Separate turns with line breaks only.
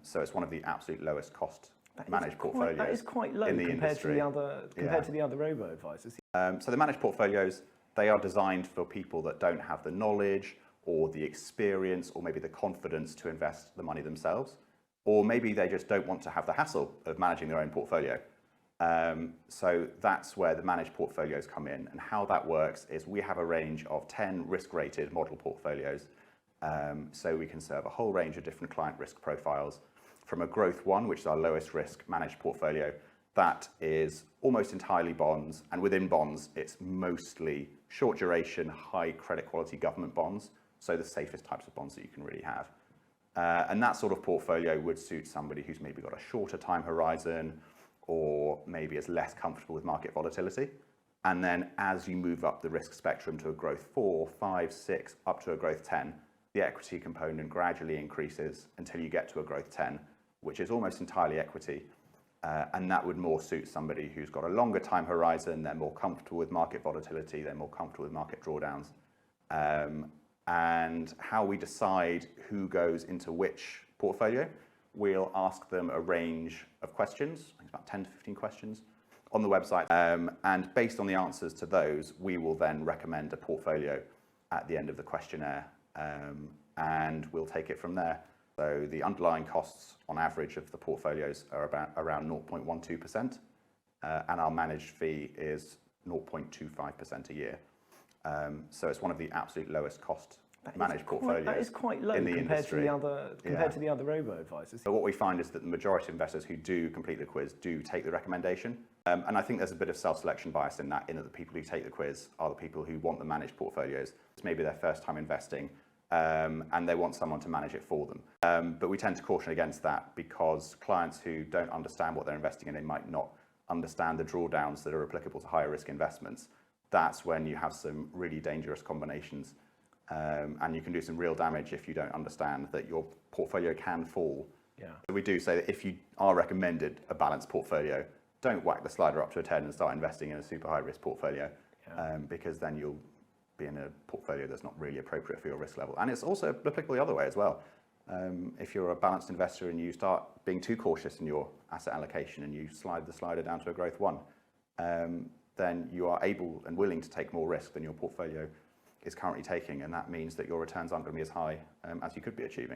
So it's one of the absolute lowest cost managed portfolios.
That is quite low
in the
compared
industry.
to the other robo-advisors.
So the managed portfolios, they are designed for people that don't have the knowledge or the experience or maybe the confidence to invest the money themselves, or maybe they just don't want to have the hassle of managing their own portfolio. So that's where the managed portfolios come in, and how that works is we have a range of 10 risk-rated model portfolios. So we can serve a whole range of different client risk profiles, from a growth one, which is our lowest risk managed portfolio. That is almost entirely bonds, and within bonds, it's mostly short duration, high credit quality government bonds, so the safest types of bonds that you can really have. And that sort of portfolio would suit somebody who's maybe got a shorter time horizon, or maybe is less comfortable with market volatility. And then as you move up the risk spectrum to a growth 4, 5, 6, up to a growth 10, the equity component gradually increases until you get to a growth 10, which is almost entirely equity. And that would more suit somebody who's got a longer time horizon, they're more comfortable with market volatility, they're more comfortable with market drawdowns. And how we decide who goes into which portfolio, we'll ask them a range of questions, I think it's about 10 to 15 questions, on the website. And based on the answers to those, we will then recommend a portfolio at the end of the questionnaire, and we'll take it from there. So the underlying costs on average of the portfolios are around 0.12%, and our managed fee is 0.25% a year. So it's one of the absolute lowest cost managed portfolios.
That is quite low
in the
compared
industry.
to the other robo-advisors.
So what we find is that the majority of investors who do complete the quiz do take the recommendation. And I think there's a bit of self-selection bias in that the people who take the quiz are the people who want the managed portfolios. It's maybe their first time investing, and they want someone to manage it for them. But we tend to caution against that, because clients who don't understand what they're investing in, they might not understand the drawdowns that are applicable to higher risk investments. That's when you have some really dangerous combinations. And you can do some real damage if you don't understand that your portfolio can fall.
Yeah.
So we do say that if you are, a balanced portfolio, don't whack the slider up to a 10 and start investing in a super high risk portfolio, because then you'll be in a portfolio that's not really appropriate for your risk level. And it's also applicable the other way as well. If you're a balanced investor and you start being too cautious in your asset allocation and you slide the slider down to a growth 1, then you are able and willing to take more risk than your portfolio is currently taking, and that means that your returns aren't going to be as high as you could be achieving.